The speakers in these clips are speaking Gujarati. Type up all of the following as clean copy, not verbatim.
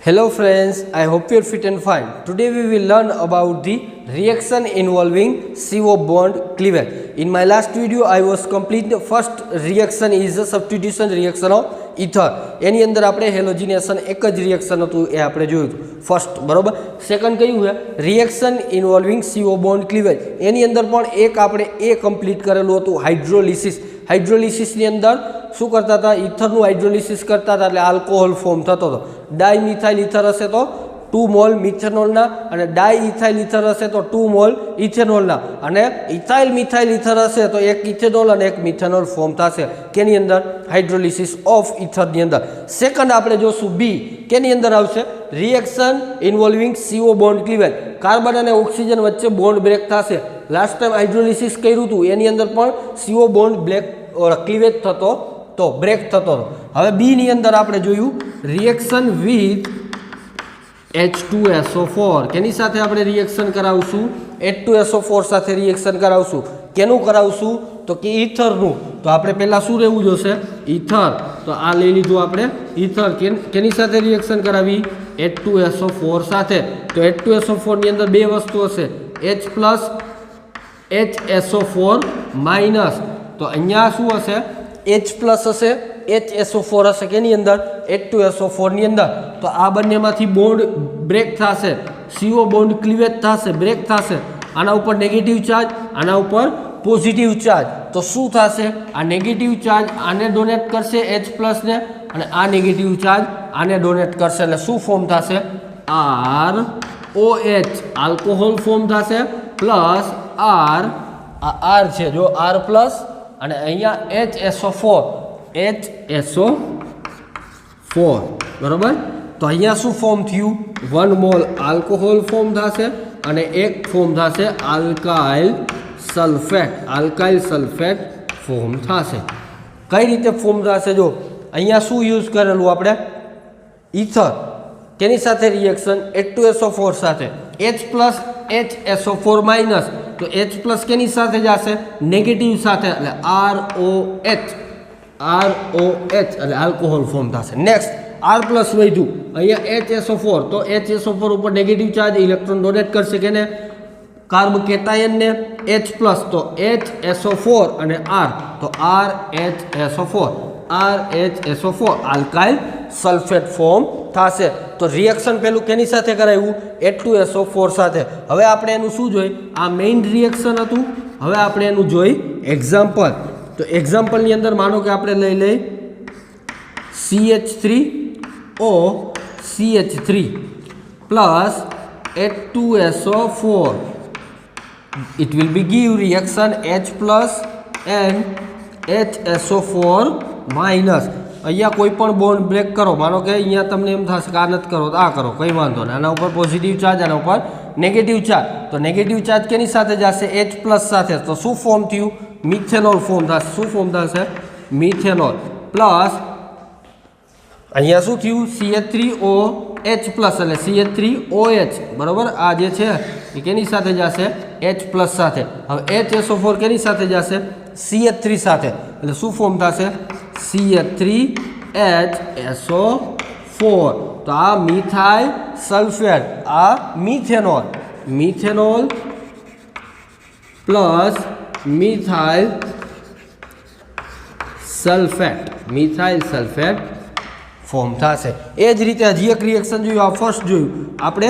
Hello friends, I hope you're fit and fine. Today we will learn about the reaction involving CO bond cleavage. In my last video I was complete the first reaction is the substitution reaction of ether. એની અંદર આપણે હેલોજિનેશન એક જ રિએક્શન હતું એ આપણે જોયું હતું ફર્સ્ટ, બરોબર. સેકન્ડ કયું છે reaction involving CO bond cleavage. એની અંદર પણ એક આપણે એ કમ્પ્લીટ કરેલું હતું હાઇડ્રોલિસિસ. હાઇડ્રોલિસિસની અંદર શું કરતા હતા, ઇથરનું હાઇડ્રોલિસિસ કરતા હતા એટલે આલ્કોહોલ ફોર્મ થતો હતો. ડાયમિથાઇલ ઇથર હશે તો 2 મોલ મિથેનોલના, અને ડાયઇથાઇલ ઇથર હશે તો 2 મોલ ઇથેનોલના, અને ઇથાઇલ મિથાઇલ ઇથર હશે તો એક ઇથેનોલ અને એક મિથેનોલ ફોર્મ થશે. કેની અંદર? હાઇડ્રોલિસિસ ઓફ ઇથરની અંદર. સેકન્ડ આપણે જોશું બી. કેની અંદર આવશે? Reaction involving CO bond cleavage. Carbon અને ઓક્સિજન વચ્ચે બોન્ડ બ્રેક થશે. લાસ્ટ ટાઈમ હાઇડ્રોલિસિસ કર્યું હતું એની અંદર પણ CO બોન્ડ ક્લીવેજ થતો તો બ્રેક થતો હતો. હવે બી ની અંદર આપણે જોયું રિએક્શન વિથ H2SO4. કેની સાથે આપણે રિએક્શન કરાવશું? H2SO4 સાથે રિએક્શન કરાવશું. કેનું કરાવશું? તો કે ઇથરનું. તો આપણે પહેલા શું રહેવું જોશે? ઇથર. તો આ લઈ લીધું આપણે ઇથર. કેની સાથે રિએક્શન કરાવી? H2SO4 સાથે. તો H2SO4 ની અંદર બે વસ્તુ હશે, H પ્લસ HSO4 માઇનસ. તો અહીંયા શું હશે? H પ્લસ હશે, HSO4 હશે. કેની અંદર? H2SO4 ની અંદર. તો આ બંનેમાંથી બોન્ડ બ્રેક થશે, CO બોન્ડ ક્લીવેજ થશે, બ્રેક થશે. આના ઉપર નેગેટિવ ચાર્જ, આના ઉપર પોઝિટિવ ચાર્જ. તો શું થશે? આ નેગેટિવ ચાર્જ આને ડોનેટ કરશે H પ્લસ ને, અને આ નેગેટિવ ચાર્જ આને ડોનેટ કરશે. એટલે શું ફોર્મ થશે? ROH આલ્કોહોલ ફોર્મ થશે, પ્લસ R, આ R છે જો, R પ્લસ, અને અહીંયા HSO4, બરોબર. તો અહીંયા શું ફોર્મ થયું? 1 મોલ આલ્કોહોલ ફોર્મ થશે, અને એક ફોર્મ થશે આલ્કાઇલ સલ્ફેટ ફોર્મ થશે. કઈ રીતે ફોર્મ થશે? જો અહીંયા શું યુઝ કરેલું આપણે? ઇથર. કેની સાથે રિએક્શન? H2SO4 સાથે. H plus HSO4 minus. તો H પ્લસ કેની સાથે જશે? નેગેટિવ સાથે, એટલે ROH એટલે આલ્કોહોલ ફોર્મ થશે. નેક્સ્ટ R પ્લસ વધ્યું, અહીંયા HSO4. તો HSO4 ઉપર નેગેટિવ ચાર્જ ઇલેક્ટ્રોન ડોનેટ કરશે કેને? કાર્બ કેટાયનને. H પ્લસ તો HSO4 અને R, તો RHSO4 આલ્કાઇલ સલ્ફેટ ફોર્મ થશે. તો રિએક્શન પેલું કેની સાથે કરાવ્યું? H2SO4 સાથે. હવે આપણે એનું શું જોઈ? આ મેઇન રિએક્શન હતું. હવે આપણે એનું જોઈ એક્ઝામ્પલ. તો એક્ઝામ્પલની અંદર માનો કે આપણે લઈ લઈ CH3OCH3 plus H2SO4. It will be give reaction H plus and HSO4 minus. અહીંયા કોઈ પણ બોન્ડ બ્રેક કરો, માનો કે અહીંયા તમને એમ થશે કે આ નથી કરો તો આ કરો, કંઈ વાંધો નહીં. આના ઉપર પોઝિટિવ ચાર્જ, આના ઉપર નેગેટિવ ચાર્જ. તો નેગેટિવ ચાર્જ કેની સાથે જશે? H પ્લસ સાથે. તો શું ફોર્મ થયું? મિથેનોલ ફોર્મ થશે. શું ફોર્મ થશે? મિથેનોલ. પ્લસ અહીંયા શું થયું? CH3OH પ્લસ, એટલે CH3OH, બરાબર. આ જે છે એ કેની સાથે જશે? H પ્લસ સાથે. હવે HSO4 કેની સાથે જશે? CH3 સાથે. એટલે શું ફોર્મ થશે? CH3HSO4. તો આ મિથાઇલ સલ્ફેટ, આ methanol plus methyl sulphate form થશે. એ જ રીતે હજી એક રિએક્શન જોયું. આ ફર્સ્ટ જોયું આપણે.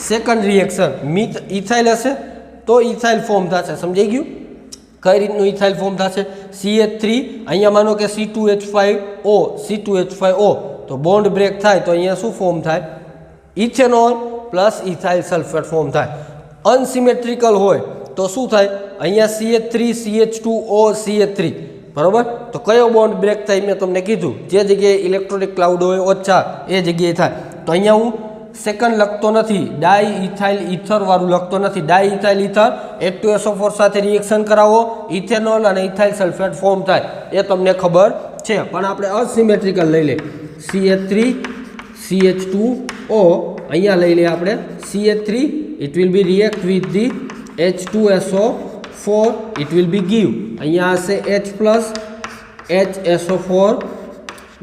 સેકન્ડ રિએક્શન ઇથાઇલ હશે તો ઇથાઇલ ફોર્મ થશે. સમજાઈ ગયું? કઈ રીતનું ઇથાઇલ ફોર્મ થશે? CH3, અહીંયા માનો કે C2H5O, તો બોન્ડ બ્રેક થાય તો અહીંયા શું ફોર્મ થાય? Ethanol plus ethyl sulphate form થાય. અનસિમેટ્રિકલ હોય તો શું થાય? અહીંયા CH3 CH2O CH3, બરાબર. તો કયો બોન્ડ બ્રેક થાય? મેં તમને કીધું, જે જગ્યાએ ઇલેક્ટ્રોનિક ક્લાઉડ હોય ઓછા એ જગ્યાએ થાય. તો અહીંયા હું સેકન્ડ લખતો નથી, ડાયઇથાઇલ ઇથર વાળું લખતો નથી. ડાયઇથાઇલ ઇથર H2SO4 સાથે રિએક્શન કરાવો, ઇથેનોલ અને ઇથાઇલ સલ્ફેટ ફોર્મ થાય એ તમને ખબર છે. પણ આપણે અસિમેટ્રિકલ લઈ લે. CH3 CH2O, અહીંયા લઈ લે આપણે CH3. It will B react with the H2SO4. It will B give, અહીંયા હશે H પ્લસ HSO4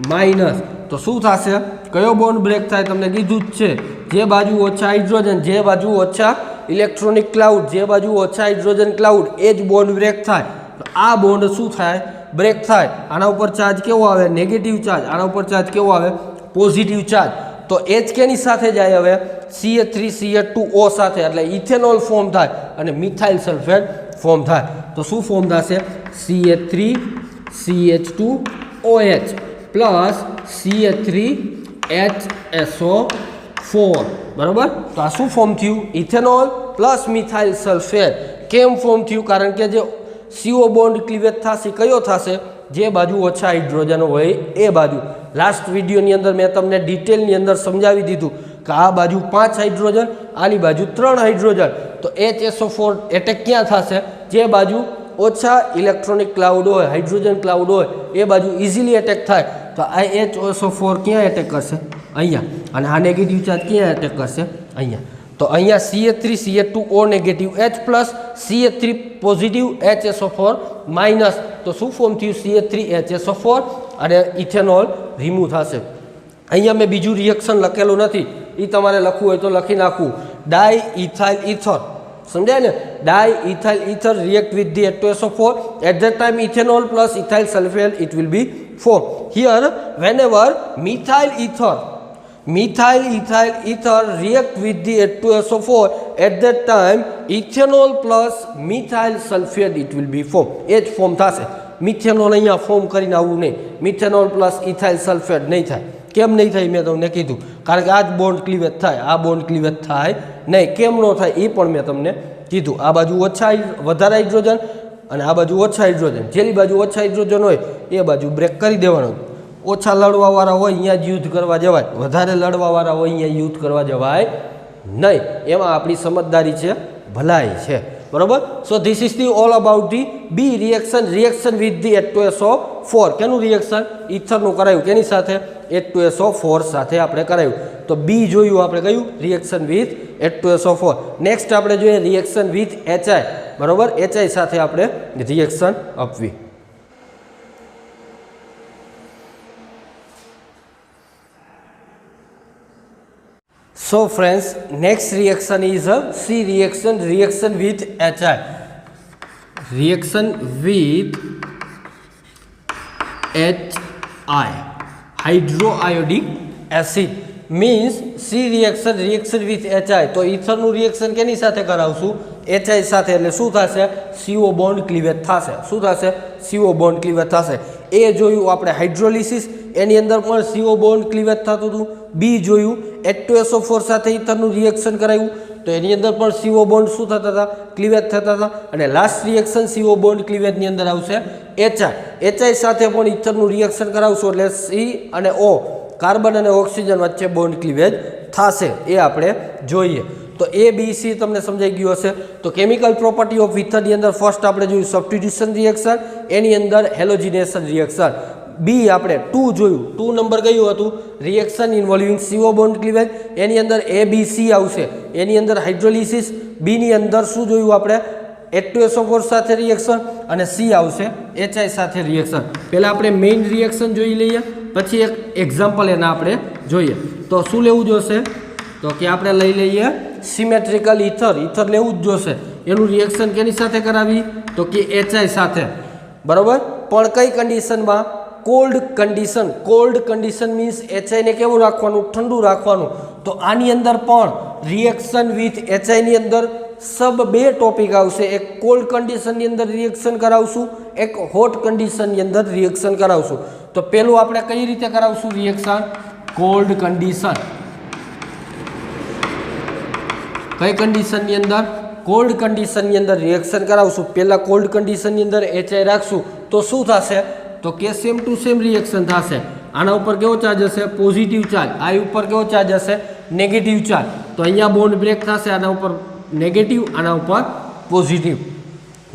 માઇનસ. તો શું થશે? કયો બોન્ડ બ્રેક થાય તમને કીધું જ છે, જે બાજુ ઓછા હાઇડ્રોજન, જે બાજુ ઓછા ઇલેક્ટ્રોનિક ક્લાઉડ, જે બાજુ ઓછા હાઇડ્રોજન ક્લાઉડ, એ જ બોન્ડ બ્રેક થાય. તો આ બોન્ડ શું થાય? બ્રેક થાય. આના ઉપર ચાર્જ કેવો આવે? Negative charge. આના ઉપર ચાર્જ કેવો આવે? Positive charge. તો H કેની સાથે જાય? હવે CH3CH2O સાથે, એટલે ઇથેનોલ ફોર્મ થાય અને મિથાઇલ સલ્ફેટ ફોર્મ થાય. તો શું ફોર્મ થશે? CH3CH2OH plus CH3HSO4. બરાબર? તો આ શું ફોર્મ થયું? Ethanol plus methyl sulphate. કેમ ફોર્મ થયું? કારણ કે જે CO બોન્ડ ક્લીવેજ થશે કયો થશે? જે બાજુ ઓછા હાઇડ્રોજન હોય એ બાજુ. લાસ્ટ વિડીયોની અંદર મેં તમને ડિટેલની અંદર સમજાવી દીધું કે આ બાજુ 5 હાઇડ્રોજન, આની બાજુ 3 હાઇડ્રોજન. તો HSO4 એટેક ક્યાં થશે? જે બાજુ ઓછા ઇલેક્ટ્રોનિક ક્લાઉડ હોય, હાઇડ્રોજન ક્લાઉડ હોય એ બાજુ ઇઝીલી એટેક થાય. તો આ HSO4 ક્યાં એટેક કરશે? અહીંયા. અને આ નેગેટિવ ચાર્જ ક્યાં એટેક કરશે? અહીંયા. તો અહીંયા CH3CH2O negative, H plus, CH3 positive, HSO4 minus. તો શું ફોર્મ થયું? CH3HSO4 અને ઇથેનોલ રિમૂવ થશે. અહીંયા મેં બીજું રિએક્શન લખેલું નથી, એ તમારે લખવું હોય તો લખી નાખવું. ડાઈ ઇથાઇલ ઇથર, સમજાય ને? Di ethyl ether react with the H2SO4. At that time ethanol plus ethyl sulfate it will be formed. Here whenever methyl ethyl ether react with the H2SO4, at that time ethanol plus methyl sulfate it will be formed. એ જ ફોર્મ થશે. મિથેનોલ અહીંયા ફોર્મ કરીને આવું નહીં, મિથેનોલ પ્લસ ઇથાઇલ સલ્ફેટ નહીં થાય. કેમ નહીં થાય? મેં તમને કીધું, કારણ કે આ જ બોન્ડ ક્લીવેજ થાય, આ બોન્ડ ક્લીવેજ થાય નહીં. કેમ ન થાય એ પણ મેં તમને કીધું. આ બાજુ ઓછા વધારે હાઇડ્રોજન અને આ બાજુ ઓછા હાઇડ્રોજન, જેની બાજુ ઓછા હાઇડ્રોજન હોય એ બાજુ બ્રેક કરી દેવાનું. ઓછા લડવાવાળા હોય અહીંયા જ યુદ્ધ કરવા જવાય, વધારે લડવાવાળા હોય અહીંયા યુદ્ધ કરવા જવાય નહીં. એમાં આપણી સમજદારી છે, ભલાઈ છે. બરાબર? So this is the all about the B reaction with the H2SO4. કેનું રિએક્શન? ઇથરનું કરાયું. કેની સાથે? H2SO4 સાથે આપણે કરાયું. તો બી જોયું આપણે, કયું? Reaction with H2SO4. નેક્સ્ટ આપણે જોઈએ રિએક્શન વિથ HI. બરાબર? HI સાથે આપણે રિએક્શન આપવી. So friends, next reaction is a C reaction with HI. Reaction with HI, hydroiodic acid, means C reaction with HI. તો ઇથરનું રિએક્શન કેની સાથે કરાવશું? HI સાથે. એટલે શું થશે? CO બોન્ડ ક્લીવેજ થશે. શું થશે? CO બોન્ડ ક્લીવેજ થશે. એ જોયું આપણે હાઇડ્રોલિસિસ, એની અંદર પણ CO બોન્ડ ક્લીવેજ થતું હતું. બી જોયું H2SO4 સાથે ઇથરનું રિએક્શન કરાવ્યું, તો એની અંદર પણ CO બોન્ડ શું થતા હતા? ક્લીવેજ થતા હતા. અને લાસ્ટ રિએક્શન CO બોન્ડ ક્લીવેજની અંદર આવશે HI સાથે પણ ઇથરનું રિએક્શન કરાવશું, એટલે C અને O, કાર્બન અને ઓક્સિજન વચ્ચે બોન્ડ ક્લીવેજ થશે. એ આપણે જોઈએ. તો ABC તમને સમજાઈ ગયું હશે. તો કેમિકલ પ્રોપર્ટી ઓફ ઇથરની અંદર ફર્સ્ટ આપણે જોયું સબસ્ટિટ્યુશન રિએક્શન, એની અંદર હેલોજિનેશન રિએક્શન. બી આપણે 2 જોયું. 2 નંબર કયું હતું? Reaction involving CO bond cleavage. એની અંદર ABC આવશે, એની અંદર હાઇડ્રોલિસિસ. બીની અંદર શું જોયું આપણે? H2SO4 સાથે રિએક્શન, અને C આવશે HI સાથે રિએક્શન. પહેલાં આપણે મેઇન રિએક્શન જોઈ લઈએ, પછી એક એક્ઝામ્પલ એના આપણે જોઈએ. તો શું લેવું જોશે? તો કે આપણે લઈ લઈએ સિમેટ્રિકલ ઇથર લેવું જ જોશે. એનું રિએક્શન કેની સાથે કરાવી? તો કે HI સાથે. બરાબર? પણ કઈ કન્ડિશનમાં? કોલ્ડ કન્ડિશન મીન્સ HI ને કેવું રાખવાનું? ઠંડુ રાખવાનું. તો આની અંદર પણ રિએક્શન વિથ HI ની અંદર સબ 2 ટોપિક આવશે. એક કોલ્ડ કન્ડિશનની અંદર રિએક્શન કરાવશું, એક હોટ કન્ડિશનની અંદર રિએક્શન કરાવશું. તો પેલું આપણે કઈ રીતે કરાવશું રિએક્શન? Cold condition. કઈ કન્ડિશનની અંદર? કોલ્ડ કન્ડિશનની અંદર રિએક્શન કરાવશું. પહેલાં કોલ્ડ કન્ડિશનની અંદર HI રાખશું, તો શું થશે? તો કે સેમ ટુ સેમ રિએક્શન થશે. આના ઉપર કેવો ચાર્જ હશે? Positive charge. આ ઉપર કેવો ચાર્જ હશે? Negative charge. તો અહીંયા બોન્ડ બ્રેક થશે, આના ઉપર નેગેટિવ, આના ઉપર પોઝિટિવ.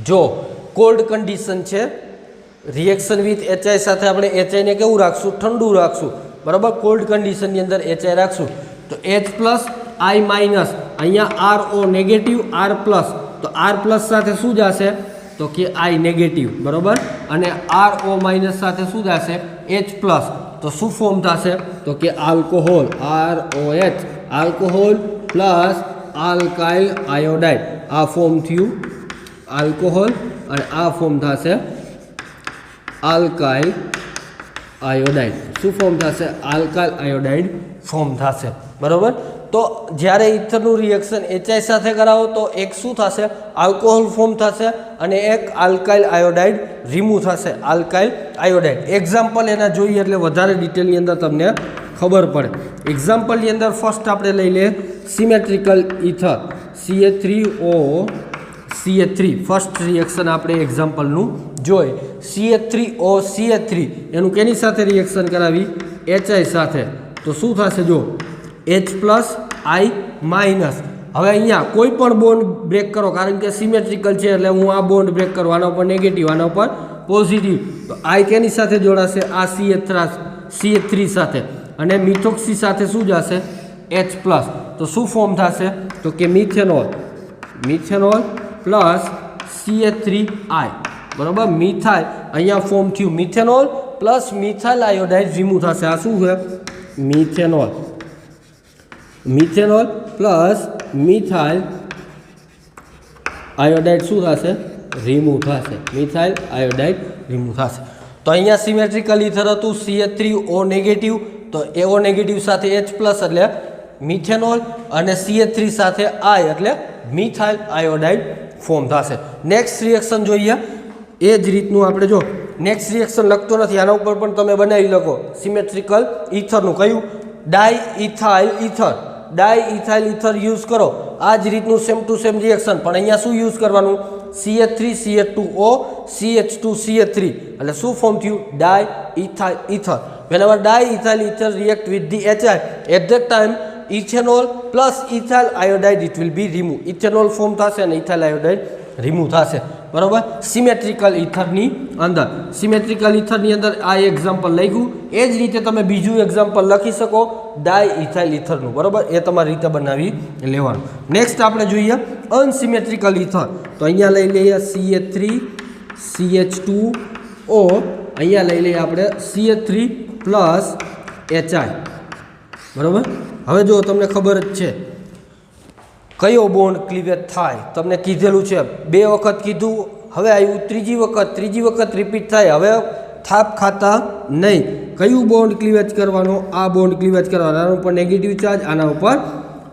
જો કોલ્ડ કન્ડિશન છે, રિએક્શન વિથ HI સાથે આપણે HI ને કેવું રાખશું? ઠંડુ રાખશું. બરાબર? કોલ્ડ કન્ડિશનની અંદર HI રાખશું, તો H પ્લસ I માઇનસ, અહીંયા RO નેગેટિવ, R પ્લસ. તો R પ્લસ સાથે શું જશે? તો કે I નેગેટિવ. બરાબર? અને RO માઇનસ સાથે શું જશે? H plus. तो શું ફોર્મ થશે તો કે alcohol ROH alcohol plus alkyl iodide આ ફોર્મ થયું આલ્કોહોલ અને આ ફોર્મ થશે આલ્કાઇલ આયોડાઇડ શું ફોર્મ થશે આલ્કાઇલ આયોડાઇડ ફોર્મ થશે બરાબર તો જ્યારે ઇથરનું રિએક્શન HI સાથે કરાવો તો એક શું થશે આલ્કોહોલ ફોર્મ થશે અને એક આલ્કાઇલ આયોડાઇડ રિમૂવ થશે આલ્કાઇલ આયોડાઇડ એક્ઝામ્પલ એના જોઈએ એટલે વધારે ડિટેલની અંદર તમને ખબર પડે એક્ઝામ્પલની અંદર ફર્સ્ટ આપણે લઈ લઈએ symmetrical ether CH3O CH3 first reaction આપણે એક્ઝામ્પલનું જોઈએ CH3O CH3 એનું કેની સાથે રિએક્શન કરાવી HI સાથે તો શું થશે જો H પ્લસ I માઇનસ હવે અહીંયા કોઈ પણ બોન્ડ બ્રેક કરો કારણ કે સિમેટ્રિકલ છે એટલે હું આ બોન્ડ બ્રેક કરું આના ઉપર નેગેટિવ આના ઉપર પોઝિટિવ તો I કેની સાથે જોડાશે આ CH3 સાથે અને મિથોક્સી સાથે શું જશે H પ્લસ તો શું ફોર્મ થશે તો કે મિથેનોલ પ્લસ CH3I બરાબર મિથાઇલ અહીંયા ફોર્મ થયું methanol plus methyl iodide remove થશે આ શું છે મિથેનોલ પ્લસ મિથાઇલ આયોડાઇડ શું થશે રિમૂવ થશે મિથાઇલ આયોડાઇડ રિમૂવ થશે તો અહીંયા સિમેટ્રિકલ ઇથર હતું CH3O નેગેટિવ તો AO નેગેટિવ સાથે H પ્લસ એટલે મિથેનોલ અને CH3 સાથે I એટલે મિથાઇલ આયોડાઇડ ફોર્મ થશે નેક્સ્ટ રિએક્શન જોઈએ એ જ રીતનું આપણે જો નેક્સ્ટ રિએક્શન લખતો નથી આના ઉપર પણ તમે બનાવી લખો સિમેટ્રિકલ ઇથરનું કયું ડાઇઇથાઇલ ઇથર યુઝ કરો આ જ રીતનું સેમ ટુ સેમ રિએક્શન પણ અહીંયા શું યુઝ કરવાનું CH3 CH2O CH2 CH3 એટલે શું ફોર્મ થયું ડાઇઇથાઇલ ether whenever diethyl ether react with the HI at that time ethanol plus ethyl iodide it will be removed ethanol form થશે અને ethyl iodide રિમૂવ થશે બરાબર સિમેટ્રિકલ ઇથરની અંદર આ એક્ઝામ્પલ લખ્યું એ જ રીતે તમે બીજું એક્ઝામ્પલ લખી શકો ડાઇઇથાઇલ ઇથરનું બરાબર એ તમારી રીતે બનાવી લેવાનું નેક્સ્ટ આપણે જોઈએ અનસિમેટ્રિકલ ઇથર તો અહીંયા લઈ લઈએ CH3 CH2O અહીંયા લઈ લઈએ આપણે CH3 પ્લસ HI બરાબર હવે જો તમને ખબર જ છે કયો બોન્ડ ક્લીવેજ થાય તમને કીધેલું છે બે વખત કીધું હવે આવ્યું ત્રીજી વખત રિપીટ થાય હવે થાપ ખાતા નહીં કયું બોન્ડ ક્લીવેજ કરવાનો આ બોન્ડ ક્લીવેજ કરવાનો આના ઉપર નેગેટિવ ચાર્જ આના ઉપર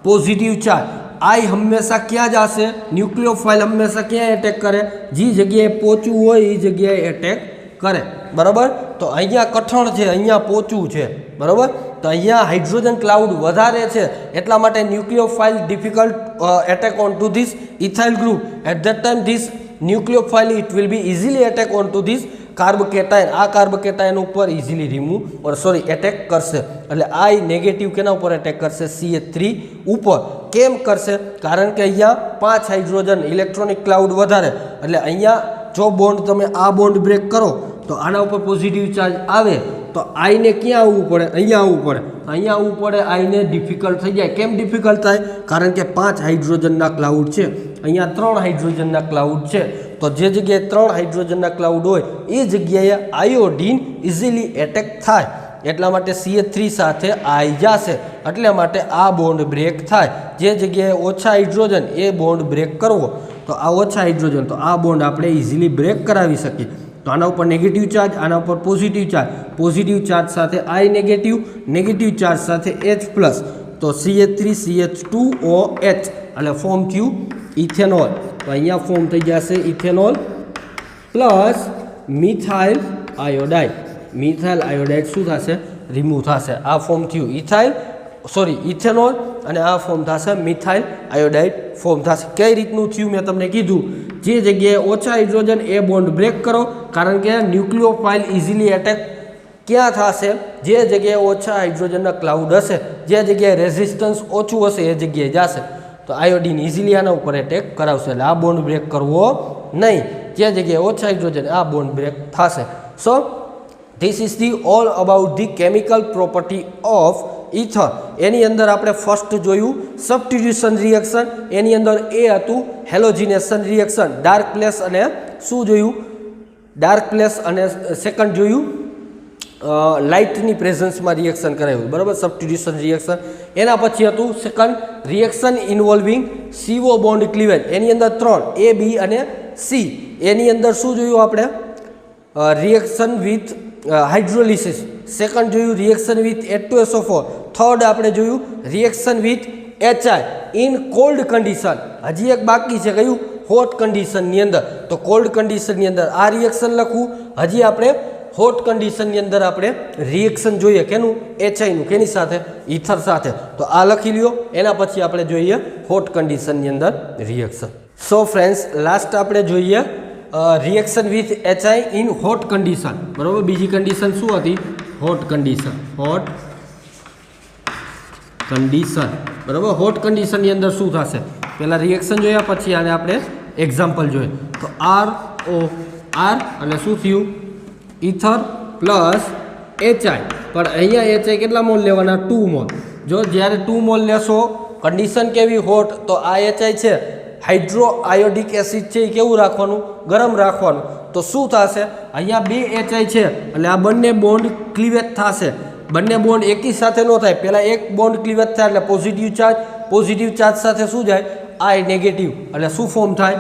પોઝિટિવ ચાર્જ I હંમેશા ક્યાં જશે ન્યુક્લિયોફાઇલ હંમેશા ક્યાં એટેક કરે જે જગ્યાએ પહોંચવું હોય એ જગ્યાએ એટેક કરે બરાબર તો અહીંયા કઠણ છે અહીંયા પોચું છે બરાબર તો અહીંયા હાઇડ્રોજન ક્લાઉડ વધારે છે એટલા માટે nucleophile difficult attack on to this ethyl group at that time this nucleophile it will be easily attack on to this carbocation આ કાર્બકેટાયન ઉપર ઇઝીલી એટેક કરશે એટલે આ નેગેટિવ કેના ઉપર એટેક કરશે CH3 ઉપર કેમ કરશે કારણ કે અહીંયા 5 હાઇડ્રોજન ઇલેક્ટ્રોનિક ક્લાઉડ વધારે એટલે અહીંયા જો બોન્ડ તમે આ બોન્ડ બ્રેક કરો તો આના ઉપર પોઝિટિવ ચાર્જ આવે તો આઈને ક્યાં આવવું પડે અહીંયા આવવું પડે આઈને ડિફિકલ્ટ થઈ જાય કેમ ડિફિકલ્ટ થાય કારણ કે 5 હાઇડ્રોજનના ક્લાઉડ છે અહીંયા 3 હાઇડ્રોજનના ક્લાઉડ છે તો જે જગ્યાએ 3 હાઇડ્રોજનના ક્લાઉડ હોય એ જગ્યાએ આયોડીન ઇઝીલી એટેક થાય એટલા માટે CH3 સાથે I જશે એટલા માટે આ બોન્ડ બ્રેક થાય જે જગ્યાએ ઓછા હાઇડ્રોજન એ બોન્ડ બ્રેક કરવો તો આ ઓછા હાઇડ્રોજન તો આ બોન્ડ આપણે ઇઝીલી બ્રેક કરાવી શકીએ તો આના ઉપર નેગેટિવ ચાર્જ આના ઉપર પોઝિટિવ ચાર્જ સાથે I નેગેટિવ ચાર્જ સાથે H પ્લસ તો CH3 CH2OH એટલે ફોર્મ થયું ઇથેનોલ તો અહીંયા ફોર્મ થઈ જશે ઇથેનોલ પ્લસ મિથાઇલ આયોડાઇડ શું થશે રિમૂવ થશે આ ફોર્મ થયું ઇથેનોલ અને આ ફોર્મ થશે મિથાઇલ આયોડાઇડ ફોર્મ થશે કઈ રીતનું થયું મેં તમને કીધું જે જગ્યાએ ઓછા હાઇડ્રોજન એ બોન્ડ બ્રેક કરો કારણ કે ન્યુક્લિયોફાઇલ ઇઝીલી એટેક ક્યાં થશે જે જગ્યાએ ઓછા હાઇડ્રોજનના ક્લાઉડ હશે જે જગ્યાએ રેઝિસ્ટન્સ ઓછું હશે એ જગ્યાએ જશે તો આયોડીન ઇઝીલી આના ઉપર એટેક કરાવશે એટલે આ બોન્ડ બ્રેક કરવો નહીં જે જગ્યાએ ઓછા હાઇડ્રોજન આ બોન્ડ બ્રેક થશે so this is the all about the chemical property of ether એની અંદર આપણે ફર્સ્ટ જોયું સબસ્ટિટ્યુશન રિએક્શન એની અંદર એ હતું હેલોજિનેશન રિએક્શન ડાર્ક પ્લેસ અને શું જોયું ડાર્ક પ્લેસ અને સેકન્ડ જોયું લાઇટની પ્રેઝન્સમાં રિએક્શન કરાયું, બરાબર, સબસ્ટિટ્યુશન રિએક્શન. એના પછી હતું second reaction involving CO bond cleavage. એની અંદર 3 A, B અને C. એની અંદર શું જોયું આપણે? Reaction with hydrolysis. સેકન્ડ જોયું રિએક્શન વિથ H2SO4. થર્ડ આપણે જોયું reaction with HI in cold condition. હજી એક બાકી છે, કયું? હોટ કન્ડિશનની અંદર. તો કોલ્ડ કન્ડિશનની અંદર આ રિએક્શન લખવું. હજી આપણે હોટ કન્ડિશનની અંદર આપણે રિએક્શન જોઈએ, કેનું? HIનું. કેની સાથે? ઇથર સાથે. તો આ લખી લ્યો. એના પછી આપણે જોઈએ હોટ કન્ડિશનની અંદર રિએક્શન. સો ફ્રેન્ડ્સ, લાસ્ટ આપણે જોઈએ reaction with HI in hot condition, બરાબર. બીજી કન્ડિશન શું હતી? Hot condition. હોટ કન્ડિશન, બરાબર. હોટ કન્ડિશનની અંદર શું થશે? પહેલાં રિએક્શન જોયા, પછી આને આપણે એક્ઝામ્પલ જોઈએ. તો RO અને શું થયું? Ether plus HI. પણ અહીંયા HI કેટલા મોલ લેવાના? 2 મોલ. જો જ્યારે 2 મોલ લેશો, કન્ડિશન કેવી? હોટ. તો આ HI છે, હાઇડ્રો આયોડિક એસિડ છે, એ કેવું રાખવાનું? ગરમ રાખવાનું. તો શું થશે? અહીંયા 2 HI છે એટલે આ બંને બોન્ડ ક્લીવેજ થશે. બંને બોન્ડ એકી સાથે ન થાય, પહેલાં એક બોન્ડ ક્લીવેજ થાય એટલે પોઝિટિવ ચાર્જ સાથે શું જાય? I negative. એટલે શું ફોર્મ થાય?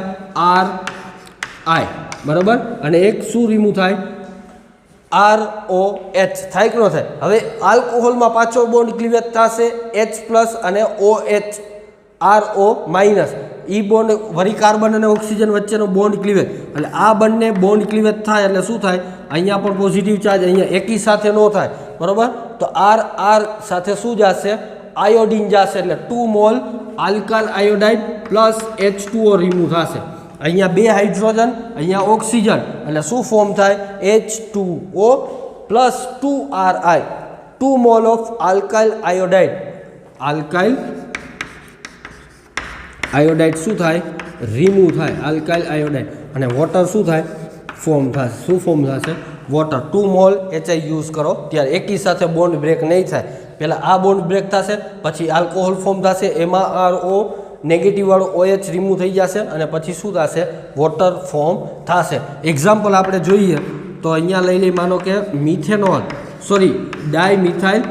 RI, બરાબર. અને એક શું રિમૂવ થાય? ROH. થાય કે ન થાય? હવે આલ્કોહોલમાં પાછો બોન્ડ ક્લીવેજ થશે, H+ અને OH, RO-. ઈ બોન્ડ વળી કાર્બન અને ઓક્સિજન વચ્ચેનો બોન્ડ ક્લીવેજ. એટલે આ બંને બોન્ડ ક્લીવેજ થાય એટલે શું થાય? અહીંયા પણ પોઝિટિવ ચાર્જ, અહીંયા એકી સાથે ન થાય, બરાબર. તો R સાથે શું જશે? આયોડિન જશે. એટલે 2 mall alkyl iodide plus H2O remove થશે. અહીંયા 2 હાઇડ્રોજન, અહીંયા ઓક્સિજન, એટલે શું ફોર્મ થાય? H2O plus 2RI. 2 mole of alkyl iodide. Alkyl iodide શું થાય? રિમૂવ થાય, આલ્કાઇલ આયોડાઇડ. અને વોટર શું થાય? ફોર્મ થશે. શું ફોર્મ થશે? વોટર. 2 મોલ HI યુઝ કરો ત્યારે એકી સાથે બોન્ડ બ્રેક નહીં થાય. પહેલાં આ બોન્ડ બ્રેક થશે, પછી આલ્કોહોલ ફોર્મ થશે, એમાં RO નેગેટિવ વાળો OH રિમૂવ થઈ જશે અને પછી શું થશે? વોટર ફોર્મ થશે. એક્ઝામ્પલ આપણે જોઈએ તો અહીંયા લઈ લઈ, માનો કે મિથેનોલ, ડાયમિથાઇલ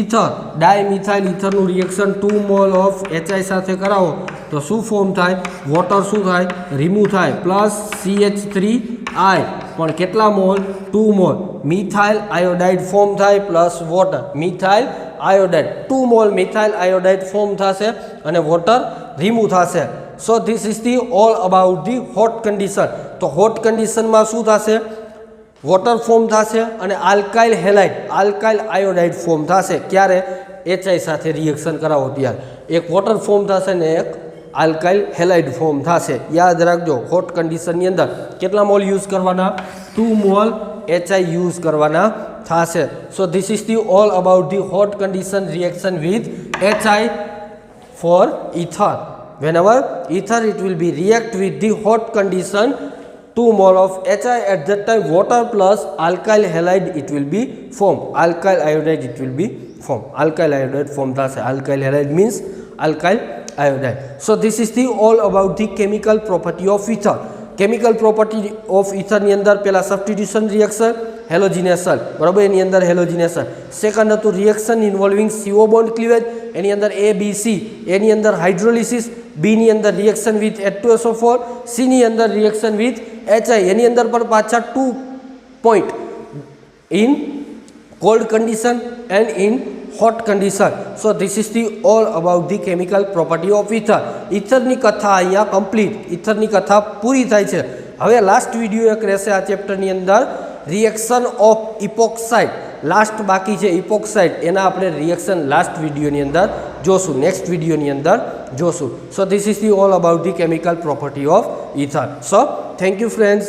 ઇથર. ડાયમિથાઇલ ઇથરનું રિએક્શન 2 મોલ ઓફ HI સાથે કરાવો તો શું ફોર્મ થાય? વોટર શું થાય? રિમૂવ થાય, પ્લસ CH3I. પણ કેટલા મોલ? 2 મોલ. મિથાઇલ આયોડાઇડ ફોર્મ થાય plus water. Methyl iodide 2 mole methyl iodide form થશે અને વોટર રિમૂવ થશે. So this is the all about the hot condition. તો હોટ કન્ડિશનમાં શું થશે? વોટર ફોર્મ થશે અને આલ્કાઇલ આયોડાઇડ ફોર્મ થશે. ક્યારે? HI સાથે રિએક્શન કરાવો ત્યારે. એક વોટર ફોર્મ થશે ને એક આલ્કાઇલ હેલાઇડ ફોર્મ થશે. યાદ રાખજો, હોટ કન્ડિશનની અંદર કેટલા મોલ યુઝ કરવાના? 2 મોલ HI યુઝ કરવાના થશે. So this is the all about the hot condition reaction with HI for ether. Whenever ether it will be react with the hot condition, 2 mole of HI at that time water plus alkyl halide it will be formed. Alkyl iodide it will be formed. Alkyl iodide form thase. Alkyl halide means alkyl iodide. So this is the all about the chemical property of ether. Chemical property of ether ની અંદર પહેલા substitution reaction, halogenation, બરાબર, એની અંદર halogenation. સેકન્ડ હતું reaction involving CO bond cleavage, એની અંદર A B C, એની અંદર hydrolysis, B ની અંદર reaction with H2SO4, C ની અંદર reaction with HI, એની અંદર પણ પાછા 2 point in cold condition and in hot condition. So this is the all about the chemical property of ether. ether ની કથા અહીંયા complete, ether ની કથા પૂરી થાય છે. હવે લાસ્ટ વિડિયો એક રહેશે આ ચેપ્ટર ની અંદર, રિએક્શન ઓફ ઇપોક્સાઇડ. લાસ્ટ બાકી છે ઇપોક્સાઇડ, એના આપણે રિએક્શન લાસ્ટ વિડિયોની અંદર જોશું, નેક્સ્ટ વિડિયોની અંદર જોશું. સો this is the all about the chemical property of ether. So thank you friends.